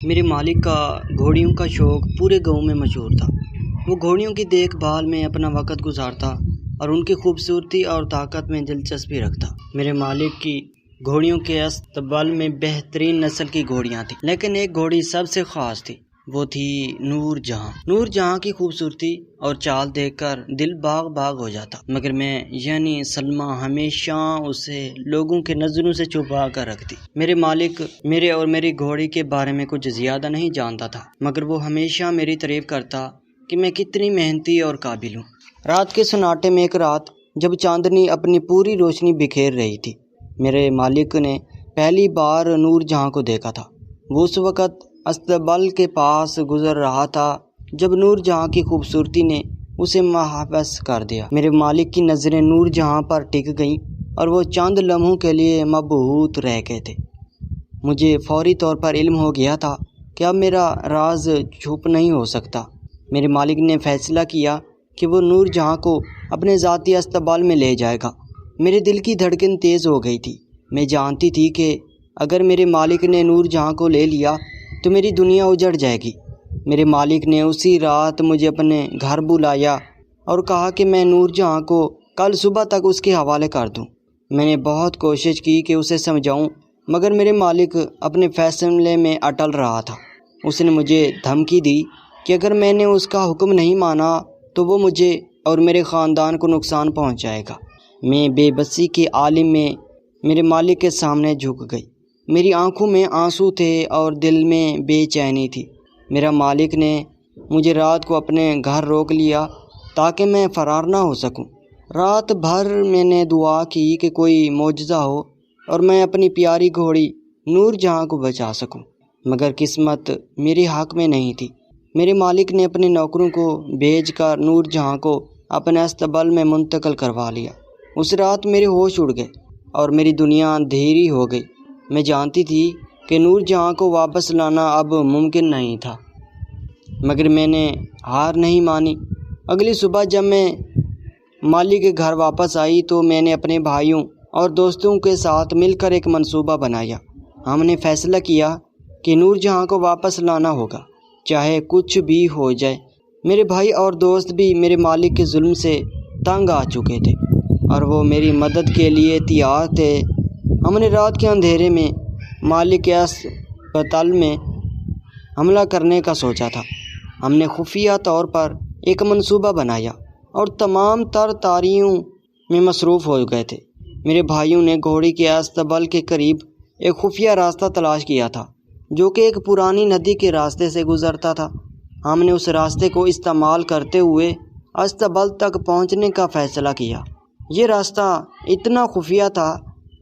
میرے مالک کا گھوڑیوں کا شوق پورے گاؤں میں مشہور تھا۔ وہ گھوڑیوں کی دیکھ بھال میں اپنا وقت گزارتا اور ان کی خوبصورتی اور طاقت میں دلچسپی رکھتا۔ میرے مالک کی گھوڑیوں کے استبل میں بہترین نسل کی گھوڑیاں تھیں، لیکن ایک گھوڑی سب سے خاص تھی۔ وہ تھی نور جہاں۔ نور جہاں کی خوبصورتی اور چال دیکھ کر دل باغ باغ ہو جاتا، مگر میں یعنی سلمیٰ ہمیشہ اسے لوگوں کے نظروں سے چھپا کر رکھتی۔ میرے مالک میرے اور میری گھوڑی کے بارے میں کچھ زیادہ نہیں جانتا تھا، مگر وہ ہمیشہ میری تعریف کرتا کہ میں کتنی محنتی اور قابل ہوں۔ رات کے سناٹے میں ایک رات جب چاندنی اپنی پوری روشنی بکھیر رہی تھی، میرے مالک نے پہلی بار نور جہاں کو دیکھا تھا۔ وہ اس وقت استبل کے پاس گزر رہا تھا جب نور جہاں کی خوبصورتی نے اسے محبس کر دیا۔ میرے مالک کی نظریں نور جہاں پر ٹک گئیں اور وہ چند لمحوں کے لیے مبہوت رہ گئے تھے۔ مجھے فوری طور پر علم ہو گیا تھا کہ اب میرا راز چھپ نہیں ہو سکتا۔ میرے مالک نے فیصلہ کیا کہ وہ نور جہاں کو اپنے ذاتی استبل میں لے جائے گا۔ میرے دل کی دھڑکن تیز ہو گئی تھی۔ میں جانتی تھی کہ اگر میرے مالک نے نور جہاں کو لے لیا تو میری دنیا اجڑ جائے گی۔ میرے مالک نے اسی رات مجھے اپنے گھر بلایا اور کہا کہ میں نور جہاں کو کل صبح تک اس کے حوالے کر دوں۔ میں نے بہت کوشش کی کہ اسے سمجھاؤں، مگر میرے مالک اپنے فیصلے میں اٹل رہا تھا۔ اس نے مجھے دھمکی دی کہ اگر میں نے اس کا حکم نہیں مانا تو وہ مجھے اور میرے خاندان کو نقصان پہنچائے گا۔ میں بے بسی کے عالم میں میرے مالک کے سامنے جھک گئی۔ میری آنکھوں میں آنسو تھے اور دل میں بے چینی تھی۔ میرا مالک نے مجھے رات کو اپنے گھر روک لیا تاکہ میں فرار نہ ہو سکوں۔ رات بھر میں نے دعا کی کہ کوئی معجزہ ہو اور میں اپنی پیاری گھوڑی نور جہاں کو بچا سکوں، مگر قسمت میرے حق میں نہیں تھی۔ میرے مالک نے اپنے نوکروں کو بھیج کر نور جہاں کو اپنے استبل میں منتقل کروا لیا۔ اس رات میرے ہوش اڑ گئے اور میری دنیا اندھیری ہو گئی۔ میں جانتی تھی کہ نور جہاں کو واپس لانا اب ممکن نہیں تھا، مگر میں نے ہار نہیں مانی۔ اگلی صبح جب میں مالک کے گھر واپس آئی تو میں نے اپنے بھائیوں اور دوستوں کے ساتھ مل کر ایک منصوبہ بنایا۔ ہم نے فیصلہ کیا کہ نور جہاں کو واپس لانا ہوگا، چاہے کچھ بھی ہو جائے۔ میرے بھائی اور دوست بھی میرے مالک کے ظلم سے تنگ آ چکے تھے اور وہ میری مدد کے لیے تیار تھے۔ ہم نے رات کے اندھیرے میں مالک کے اسپتال میں حملہ کرنے کا سوچا تھا۔ ہم نے خفیہ طور پر ایک منصوبہ بنایا اور تمام تر تیاریوں میں مصروف ہو گئے تھے۔ میرے بھائیوں نے گھوڑی کے استبل کے قریب ایک خفیہ راستہ تلاش کیا تھا جو کہ ایک پرانی ندی کے راستے سے گزرتا تھا۔ ہم نے اس راستے کو استعمال کرتے ہوئے استبل تک پہنچنے کا فیصلہ کیا۔ یہ راستہ اتنا خفیہ تھا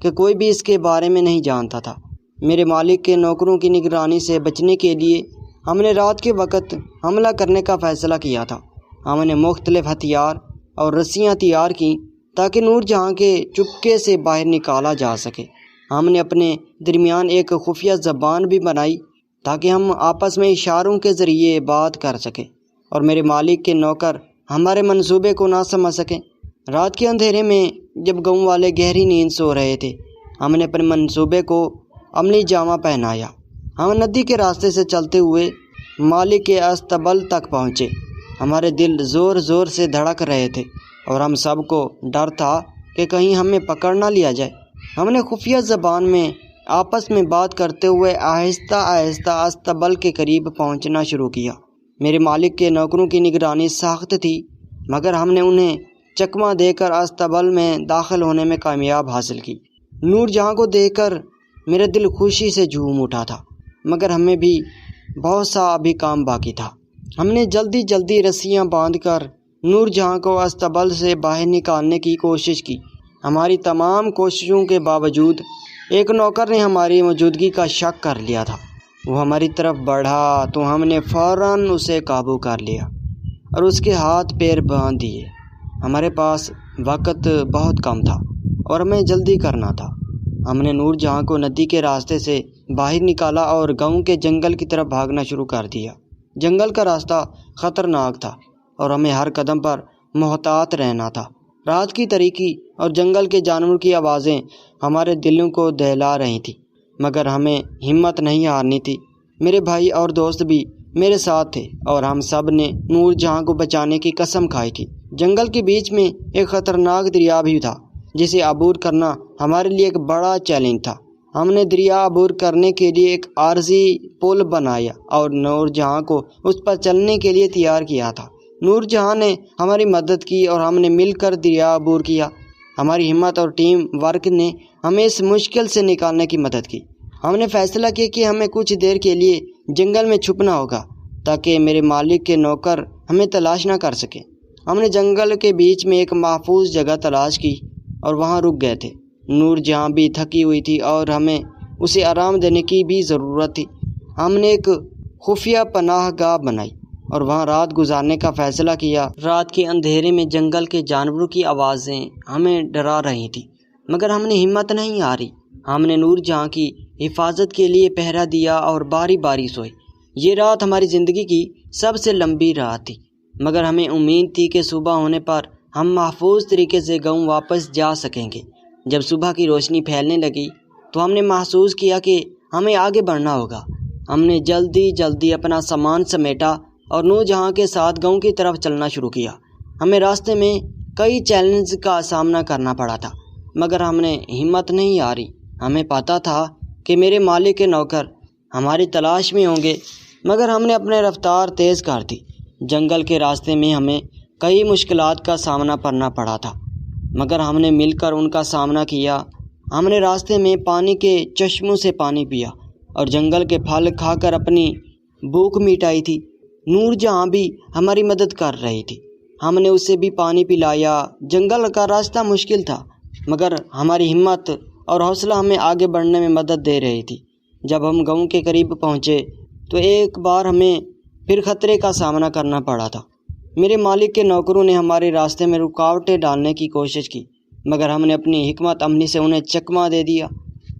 کہ کوئی بھی اس کے بارے میں نہیں جانتا تھا۔ میرے مالک کے نوکروں کی نگرانی سے بچنے کے لیے ہم نے رات کے وقت حملہ کرنے کا فیصلہ کیا تھا۔ ہم نے مختلف ہتھیار اور رسیاں تیار کیں تاکہ نور جہاں کے چپکے سے باہر نکالا جا سکے۔ ہم نے اپنے درمیان ایک خفیہ زبان بھی بنائی تاکہ ہم آپس میں اشاروں کے ذریعے بات کر سکیں اور میرے مالک کے نوکر ہمارے منصوبے کو نہ سمجھ سکیں۔ رات کے اندھیرے میں جب گاؤں والے گہری نیند سو رہے تھے، ہم نے اپنے منصوبے کو عملی جامہ پہنایا۔ ہم ندی کے راستے سے چلتے ہوئے مالک کے استبل تک پہنچے۔ ہمارے دل زور زور سے دھڑک رہے تھے اور ہم سب کو ڈر تھا کہ کہیں ہمیں پکڑ نہ لیا جائے۔ ہم نے خفیہ زبان میں آپس میں بات کرتے ہوئے آہستہ آہستہ استبل کے قریب پہنچنا شروع کیا۔ میرے مالک کے نوکروں کی نگرانی سخت تھی، مگر ہم نے انہیں چکمہ دے کر استبل میں داخل ہونے میں کامیاب حاصل کی۔ نور جہاں کو دیکھ کر میرا دل خوشی سے جھوم اٹھا تھا، مگر ہمیں بھی بہت سا ابھی کام باقی تھا۔ ہم نے جلدی رسیاں باندھ کر نور جہاں کو استبل سے باہر نکالنے کی کوشش کی۔ ہماری تمام کوششوں کے باوجود ایک نوکر نے ہماری موجودگی کا شک کر لیا تھا۔ وہ ہماری طرف بڑھا تو ہم نے فوراً اسے قابو کر لیا اور اس کے ہاتھ پیر باندھ دیے۔ ہمارے پاس وقت بہت کم تھا اور ہمیں جلدی کرنا تھا۔ ہم نے نور جہاں کو ندی کے راستے سے باہر نکالا اور گاؤں کے جنگل کی طرف بھاگنا شروع کر دیا۔ جنگل کا راستہ خطرناک تھا اور ہمیں ہر قدم پر محتاط رہنا تھا۔ رات کی تاریکی اور جنگل کے جانوروں کی آوازیں ہمارے دلوں کو دہلا رہی تھیں، مگر ہمیں ہمت نہیں ہارنی تھی۔ میرے بھائی اور دوست بھی میرے ساتھ تھے اور ہم سب نے نور جہاں کو بچانے کی قسم کھائی تھی۔ جنگل کے بیچ میں ایک خطرناک دریا بھی تھا جسے عبور کرنا ہمارے لیے ایک بڑا چیلنج تھا۔ ہم نے دریا عبور کرنے کے لیے ایک عارضی پل بنایا اور نور جہاں کو اس پر چلنے کے لیے تیار کیا تھا۔ نور جہاں نے ہماری مدد کی اور ہم نے مل کر دریا عبور کیا۔ ہماری ہمت اور ٹیم ورک نے ہمیں اس مشکل سے نکالنے کی مدد کی۔ ہم نے فیصلہ کیا کہ ہمیں کچھ دیر کے لیے جنگل میں چھپنا ہوگا تاکہ میرے مالک کے نوکر ہمیں تلاش نہ کر سکیں۔ ہم نے جنگل کے بیچ میں ایک محفوظ جگہ تلاش کی اور وہاں رک گئے تھے۔ نور جہاں بھی تھکی ہوئی تھی اور ہمیں اسے آرام دینے کی بھی ضرورت تھی۔ ہم نے ایک خفیہ پناہ گاہ بنائی اور وہاں رات گزارنے کا فیصلہ کیا۔ رات کے اندھیرے میں جنگل کے جانوروں کی آوازیں ہمیں ڈرا رہی تھیں، مگر ہم نے ہمت نہیں ہاری۔ ہم نے نور جہاں کی حفاظت کے لیے پہرا دیا اور باری باری سوئے۔ یہ رات ہماری زندگی کی سب سے لمبی رات تھی، مگر ہمیں امید تھی کہ صبح ہونے پر ہم محفوظ طریقے سے گاؤں واپس جا سکیں گے۔ جب صبح کی روشنی پھیلنے لگی تو ہم نے محسوس کیا کہ ہمیں آگے بڑھنا ہوگا۔ ہم نے جلدی اپنا سامان سمیٹا اور نور جہاں کے ساتھ گاؤں کی طرف چلنا شروع کیا۔ ہمیں راستے میں کئی چیلنج کا سامنا کرنا پڑا تھا، مگر ہم نے ہمت نہیں ہاری۔ ہمیں پتہ تھا کہ میرے مالک کے نوکر ہماری تلاش میں ہوں گے، مگر ہم نے اپنے رفتار تیز کر دی۔ جنگل کے راستے میں ہمیں کئی مشکلات کا سامنا کرنا پڑا تھا، مگر ہم نے مل کر ان کا سامنا کیا۔ ہم نے راستے میں پانی کے چشموں سے پانی پیا اور جنگل کے پھل کھا کر اپنی بھوک مٹائی تھی۔ نور جہاں بھی ہماری مدد کر رہی تھی، ہم نے اسے بھی پانی پلایا۔ جنگل کا راستہ مشکل تھا، مگر ہماری ہمت اور حوصلہ ہمیں آگے بڑھنے میں مدد دے رہی تھی۔ جب ہم گاؤں کے قریب پہنچے تو ایک بار ہمیں پھر خطرے کا سامنا کرنا پڑا تھا۔ میرے مالک کے نوکروں نے ہمارے راستے میں رکاوٹیں ڈالنے کی کوشش کی، مگر ہم نے اپنی حکمت عملی سے انہیں چکما دے دیا۔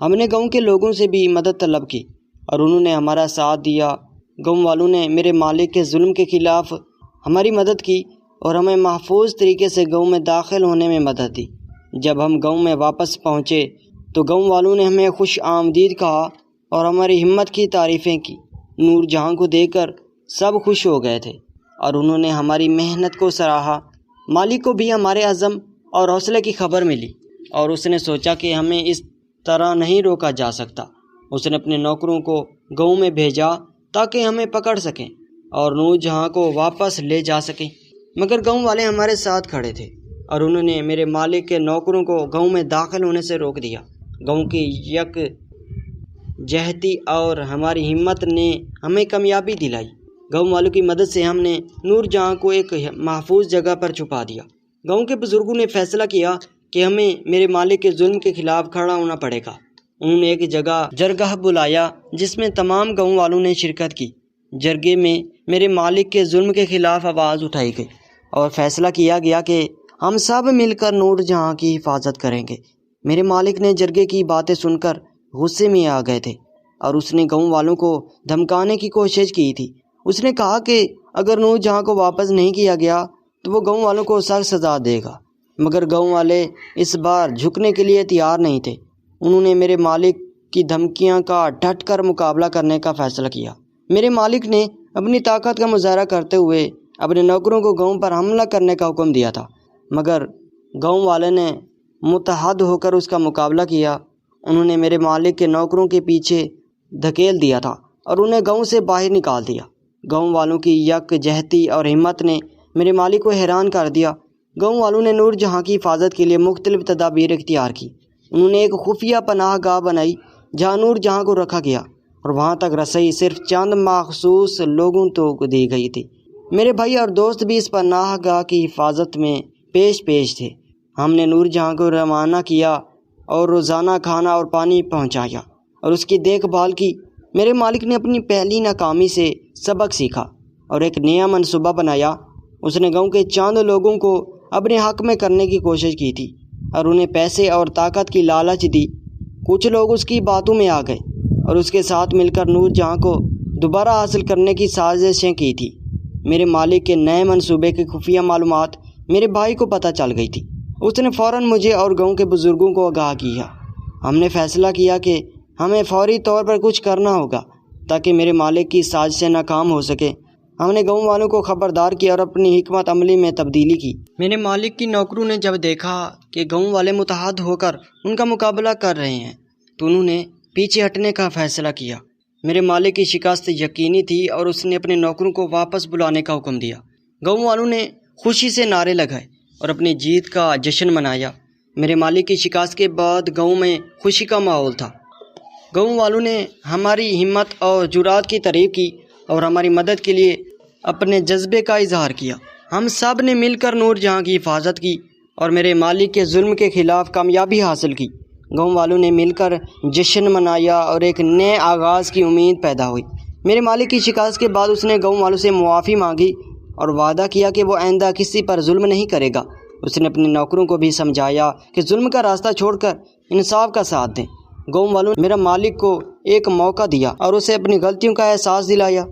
ہم نے گاؤں کے لوگوں سے بھی مدد طلب کی اور انہوں نے ہمارا ساتھ دیا۔ گاؤں والوں نے میرے مالک کے ظلم کے خلاف ہماری مدد کی اور ہمیں محفوظ طریقے سے گاؤں میں داخل ہونے میں مدد دی۔ جب ہم گاؤں میں واپس پہنچے تو گاؤں والوں نے ہمیں خوش آمدید کہا اور ہماری ہمت کی تعریفیں کی۔ نور جہاں کو دیکھ کر سب خوش ہو گئے تھے اور انہوں نے ہماری محنت کو سراہا۔ مالک کو بھی ہمارے عزم اور حوصلے کی خبر ملی اور اس نے سوچا کہ ہمیں اس طرح نہیں روکا جا سکتا۔ اس نے اپنے نوکروں کو گاؤں میں بھیجا تاکہ ہمیں پکڑ سکیں اور نور جہاں کو واپس لے جا سکیں، مگر گاؤں والے ہمارے ساتھ کھڑے تھے اور انہوں نے میرے مالک کے نوکروں کو گاؤں میں داخل ہونے سے روک دیا۔ گاؤں کی یک جہتی اور ہماری ہمت نے ہمیں کامیابی دلائی۔ گاؤں والوں کی مدد سے ہم نے نور جہاں کو ایک محفوظ جگہ پر چھپا دیا۔ گاؤں کے بزرگوں نے فیصلہ کیا کہ ہمیں میرے مالک کے ظلم کے خلاف کھڑا ہونا پڑے گا۔ انہوں نے ایک جرگہ بلایا جس میں تمام گاؤں والوں نے شرکت کی۔ جرگے میں میرے مالک کے ظلم کے خلاف آواز اٹھائی گئی اور فیصلہ کیا گیا کہ ہم سب مل کر نور جہاں کی حفاظت کریں گے۔ میرے مالک نے جرگے کی باتیں سن کر غصے میں آ گئے تھے اور اس نے گاؤں والوں کو دھمکانے کی کوشش کی تھی۔ اس نے کہا کہ اگر نور جہاں کو واپس نہیں کیا گیا تو وہ گاؤں والوں کو سخت سزا دے گا، مگر گاؤں والے اس بار جھکنے کے لیے تیار نہیں تھے۔ انہوں نے میرے مالک کی دھمکیاں کا ڈٹ کر مقابلہ کرنے کا فیصلہ کیا۔ میرے مالک نے اپنی طاقت کا مظاہرہ کرتے ہوئے اپنے نوکروں کو گاؤں پر حملہ کرنے کا حکم دیا تھا، مگر گاؤں والے نے متحد ہو کر اس کا مقابلہ کیا۔ انہوں نے میرے مالک کے نوکروں کے پیچھے دھکیل دیا تھا اور انہیں گاؤں سے باہر نکال دیا۔ گاؤں والوں کی یک جہتی اور ہمت نے میرے مالک کو حیران کر دیا۔ گاؤں والوں نے نور جہاں کی حفاظت کے لیے مختلف تدابیر اختیار کی۔ انہوں نے ایک خفیہ پناہ گاہ بنائی جہاں نور جہاں کو رکھا گیا اور وہاں تک رسائی صرف چند مخصوص لوگوں کو دی گئی تھی۔ میرے بھائی اور دوست بھی اس پناہ گاہ کی حفاظت میں پیش تھے۔ ہم نے نور جہاں کو روانہ کیا اور روزانہ کھانا اور پانی پہنچایا اور اس کی دیکھ بھال کی۔ میرے مالک نے اپنی پہلی ناکامی سے سبق سیکھا اور ایک نیا منصوبہ بنایا۔ اس نے گاؤں کے چند لوگوں کو اپنے حق میں کرنے کی کوشش کی تھی اور انہیں پیسے اور طاقت کی لالچ دی۔ کچھ لوگ اس کی باتوں میں آ گئے اور اس کے ساتھ مل کر نور جہاں کو دوبارہ حاصل کرنے کی سازشیں کی تھی۔ میرے مالک کے نئے منصوبے کی خفیہ معلومات میرے بھائی کو پتہ چل گئی تھی۔ اس نے فوراً مجھے اور گاؤں کے بزرگوں کو آگاہ کیا۔ ہم نے فیصلہ کیا کہ ہمیں فوری طور پر کچھ کرنا ہوگا تاکہ میرے مالک کی سازشیں ناکام ہو سکے۔ ہم نے گاؤں والوں کو خبردار کیا اور اپنی حکمت عملی میں تبدیلی کی۔ میرے مالک کی نوکروں نے جب دیکھا کہ گاؤں والے متحد ہو کر ان کا مقابلہ کر رہے ہیں تو انہوں نے پیچھے ہٹنے کا فیصلہ کیا۔ میرے مالک کی شکست یقینی تھی اور اس نے اپنے نوکروں کو واپس بلانے کا حکم دیا۔ گاؤں والوں نے خوشی سے نعرے لگائے اور اپنی جیت کا جشن منایا۔ میرے مالک کی شکست کے بعد گاؤں میں خوشی کا ماحول تھا۔ گاؤں والوں نے ہماری ہمت اور جرات کی تعریف کی اور ہماری مدد کے لیے اپنے جذبے کا اظہار کیا۔ ہم سب نے مل کر نور جہاں کی حفاظت کی اور میرے مالک کے ظلم کے خلاف کامیابی حاصل کی۔ گاؤں والوں نے مل کر جشن منایا اور ایک نئے آغاز کی امید پیدا ہوئی۔ میرے مالک کی شکست کے بعد اس نے گاؤں والوں سے معافی مانگی اور وعدہ کیا کہ وہ آئندہ کسی پر ظلم نہیں کرے گا۔ اس نے اپنے نوکروں کو بھی سمجھایا کہ ظلم کا راستہ چھوڑ کر انصاف کا ساتھ دیں۔ گاؤں والوں نے میرے مالک کو ایک موقع دیا اور اسے اپنی غلطیوں کا احساس دلایا۔